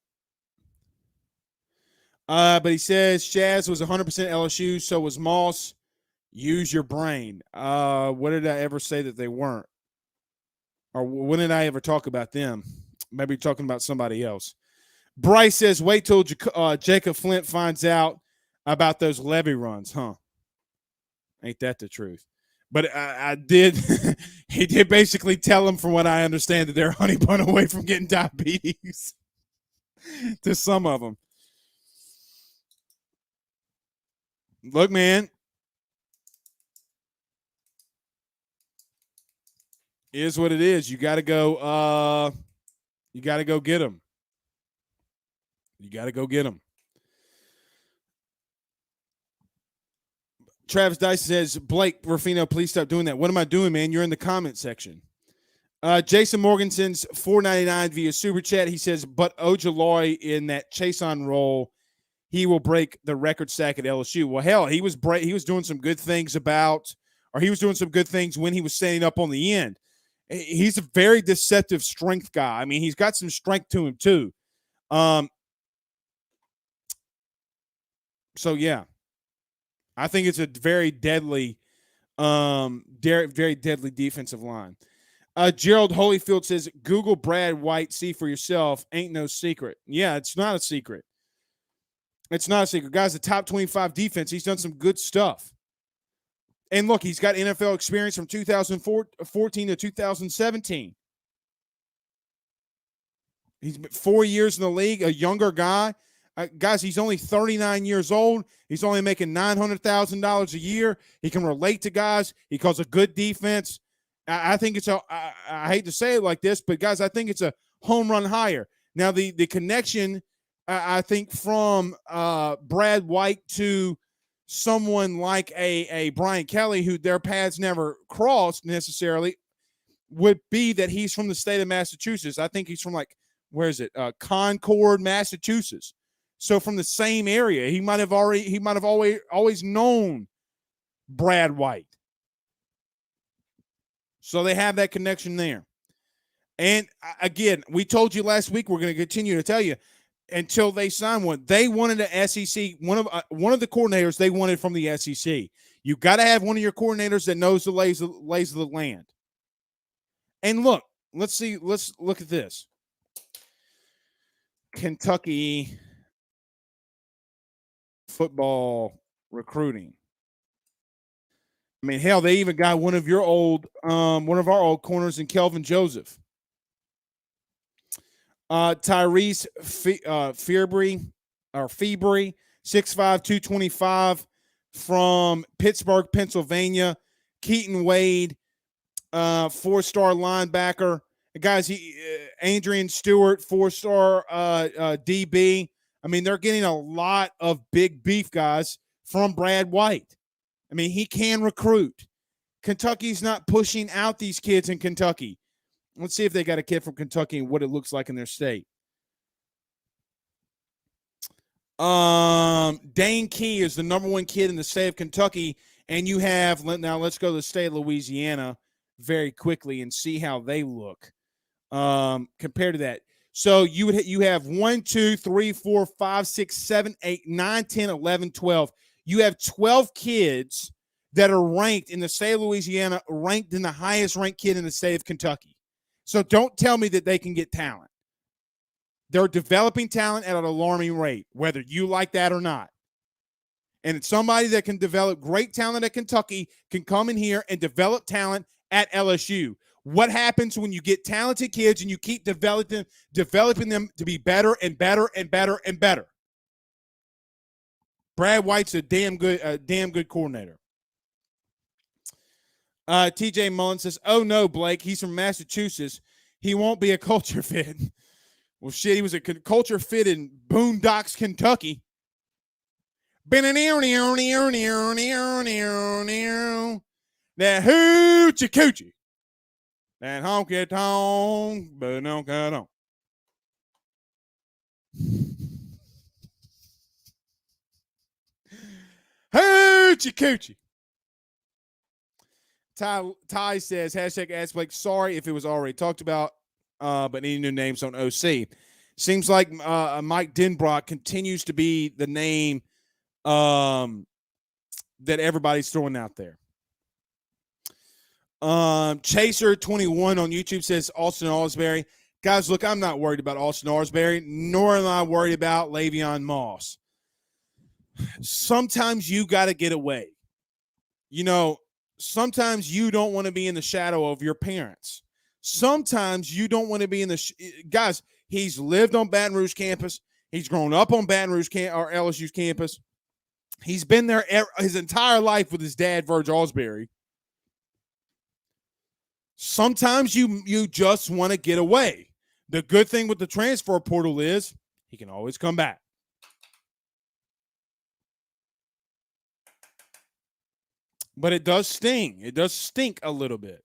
But he says Shaz was 100% LSU, so was Moss. Use your brain. What did I ever say that they weren't? Or when did I ever talk about them? Maybe talking about somebody else. Bryce says, wait till Jacob Flint finds out about those levy runs, huh? Ain't that the truth? But I did. He did basically tell him, from what I understand, that they're honey bun away from getting diabetes to some of them. Look, man. Is what it is. You got to go. You got to go get them. You got to go get them. Travis Dice says, Blake Rufino, please stop doing that. What am I doing, man? You're in the comment section. Jason Morgansen's $4.99 via Super Chat. He says, but Ojulari in that Chason role, he will break the record sack at LSU. Well, hell, he was doing some good things he was doing some good things when he was standing up on the end. He's a very deceptive strength guy. I mean, he's got some strength to him too. So yeah, I think it's a very deadly, very deadly defensive line. Gerald Holyfield says, Google Brad White, see for yourself. Ain't no secret. Yeah, it's not a secret. It's not a secret. Guys, the top 25 defense, he's done some good stuff. And look, he's got NFL experience from 2014 to 2017. He's been 4 years in the league, a younger guy. Guys, he's only 39 years old. He's only making $900,000 a year. He can relate to guys. He calls a good defense. I think it's I hate to say it like this, but guys, I think it's a home run hire. Now, the connection, I think, from Brad White to someone like a Brian Kelly, who their paths never crossed necessarily, would be that he's from the state of Massachusetts. I think he's from where is it? Concord, Massachusetts. So from the same area, he might have always known Brad White. So they have that connection there. And again, we told you last week, we're going to continue to tell you, until they sign one, they wanted an SEC, one of the coordinators they wanted from the SEC. You got to have one of your coordinators that knows the lays of the land. And look, let's look at this. Kentucky football recruiting. I mean, hell, they even got one of our old corners in Kelvin Joseph. Tyrese Feebury, 6'5", 225 from Pittsburgh, Pennsylvania. Keaton Wade, 4-star linebacker. Guys, Adrian Stewart, 4-star DB. I mean, they're getting a lot of big beef guys from Brad White. I mean, he can recruit. Kentucky's not pushing out these kids in Kentucky. Let's see if they got a kid from Kentucky and what it looks like in their state. Dane Key is the number one kid in the state of Kentucky. And you have, now let's go to the state of Louisiana very quickly and see how they look compared to that. So you have 1, 2, 3, 4, 5, 6, 7, 8, 9, 10, 11, 12. You have 12 kids that are ranked in the state of Louisiana, ranked in the highest ranked kid in the state of Kentucky. So don't tell me that they can get talent. They're developing talent at an alarming rate, whether you like that or not. And it's somebody that can develop great talent at Kentucky can come in here and develop talent at LSU. What happens when you get talented kids and you keep developing them to be better and better and better and better? Brad White's a damn good coordinator. TJ Mullen says, "Oh no, Blake, he's from Massachusetts. He won't be a culture fit." Well, shit, he was a culture fit in Boondocks, Kentucky. That hoochie coochie. That honky tonk, but no cut on. Hoochie coochie. Ty says, hashtag Ask Blake, sorry if it was already talked about, but any new names on OC. Seems like Mike Denbrock continues to be the name that everybody's throwing out there. Chaser21 on YouTube says Austin Osbury. Guys, look, I'm not worried about Austin Osbury, nor am I worried about Le'Veon Moss. Sometimes you got to get away. You know, sometimes you don't want to be in the shadow of your parents. Sometimes you don't want to be in the guys, he's lived on Baton Rouge campus. He's grown up on Baton Rouge or LSU's campus. He's been there his entire life with his dad, Verge Osbury. Sometimes you just want to get away. The good thing with the transfer portal is he can always come back. But it does sting. It does stink a little bit.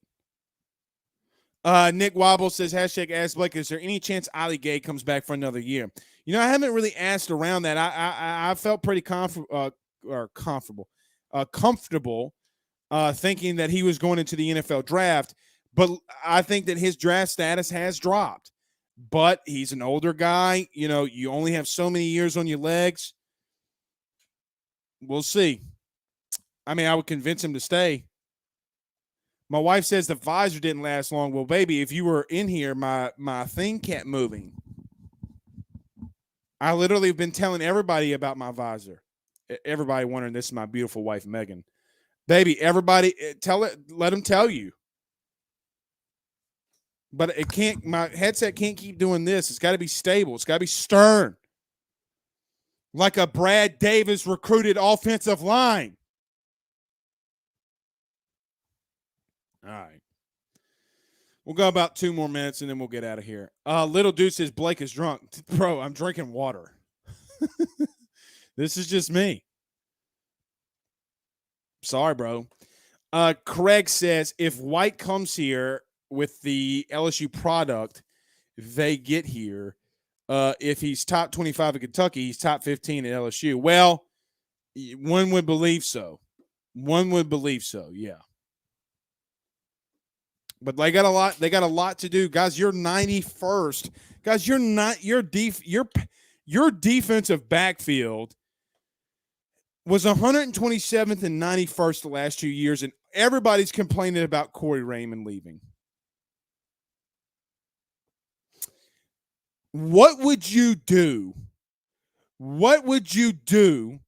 Nick Wobble says, hashtag Ask Blake, is there any chance Ali Gay comes back for another year? You know, I haven't really asked around that. I felt pretty comfortable thinking that he was going into the NFL draft. But I think that his draft status has dropped. But he's an older guy. You know, you only have so many years on your legs. We'll see. I mean, I would convince him to stay. My wife says the visor didn't last long. Well, baby, if you were in here, my thing kept moving. I literally have been telling everybody about my visor. Everybody wondering, this is my beautiful wife, Megan. Baby, everybody, let them tell you. But it can't, my headset can't keep doing this. It's got to be stable. It's got to be stern. Like a Brad Davis recruited offensive line. All right. We'll go about 2 more minutes and then we'll get out of here. Little Dude says Blake is drunk. Bro, I'm drinking water. This is just me. Sorry, bro. Craig says if White comes here with the LSU product they get here, if he's top 25 at Kentucky, he's top 15 at LSU. Well, one would believe so. One would believe so, yeah. But they got a lot. They got a lot to do, guys. You're 91st, guys. You're not your defensive backfield was 127th and 91st the last 2 years, and everybody's complaining about Corey Raymond leaving. What would you do? What would you do?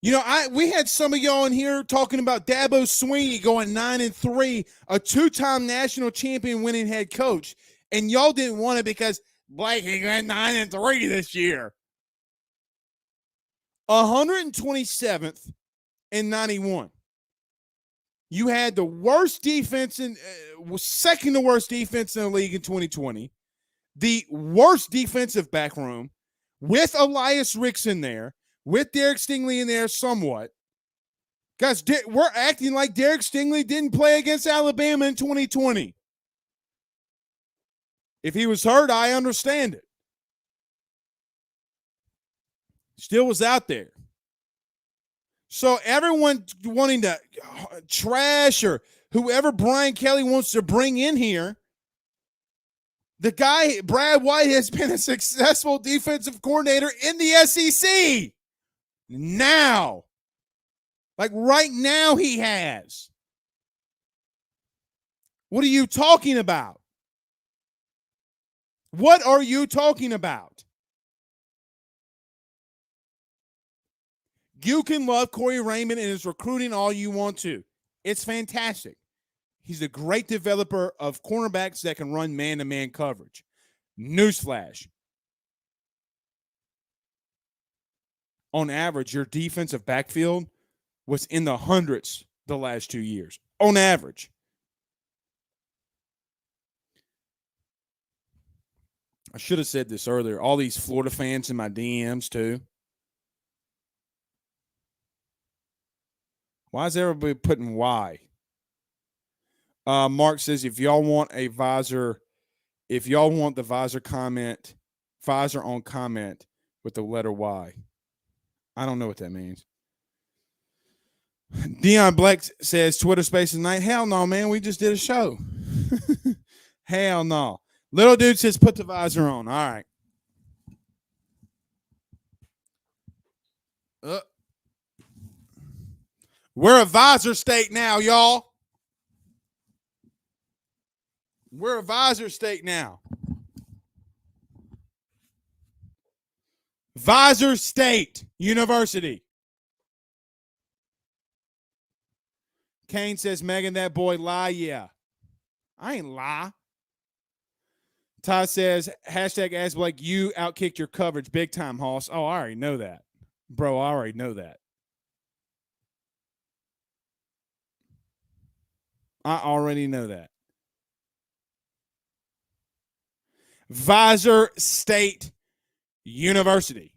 You know, we had some of y'all in here talking about Dabo Swinney going 9-3, a two-time national champion winning head coach, and y'all didn't want it because Blake he went 9-3 this year. 127th and 91. You had the worst defense second to worst defense in the league in 2020. The worst defensive back room with Elias Ricks in there, with Derek Stingley in there somewhat. Guys, we're acting like Derek Stingley didn't play against Alabama in 2020. If he was hurt, I understand it. Still was out there. So everyone wanting to trash or whoever Brian Kelly wants to bring in here, the guy, Brad White, has been a successful defensive coordinator in the SEC. Now. Like right now he has. What are you talking about? What are you talking about? You can love Corey Raymond and his recruiting all you want to. It's fantastic. He's a great developer of cornerbacks that can run man-to-man coverage. Newsflash. On average, your defensive backfield was in the hundreds the last 2 years. On average. I should have said this earlier. All these Florida fans in my DMs, too. Why is everybody putting Y? Mark says, if y'all want the visor comment, visor on comment with the letter Y. I don't know what that means. Dion Black says, Twitter Spaces night. Hell no, man. We just did a show. Hell no. Little dude says, put the visor on. All right. We're a visor state now, y'all. We're a visor state now. Visor State University. Kane says, Megan, that boy lie. Yeah. I ain't lie. Todd says, hashtag Ask Blake, you outkicked your coverage big time, Hoss. Oh, I already know that. Bro, I already know that. I already know that. Visor State University.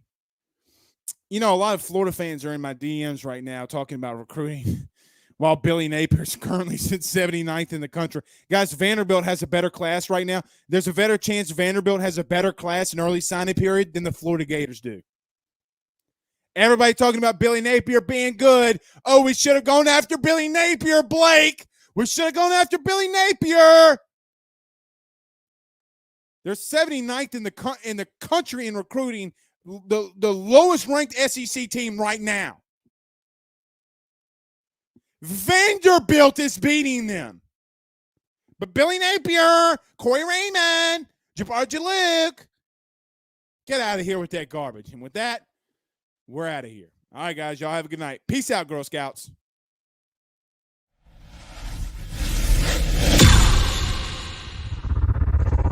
You know, a lot of Florida fans are in my DMs right now talking about recruiting while Billy Napier's currently sits 79th in the country. Guys, Vanderbilt has a better class right now. There's a better chance Vanderbilt has a better class in early signing period than the Florida Gators do. Everybody talking about Billy Napier being good. Oh, we should have gone after Billy Napier, Blake. We should have gone after Billy Napier. They're 79th in the country in recruiting, the lowest ranked SEC team right now. Vanderbilt is beating them. But Billy Napier, Corey Raymond, Jabbar Jalik, get out of here with that garbage. And with that, we're out of here. All right, guys, y'all have a good night. Peace out, Girl Scouts.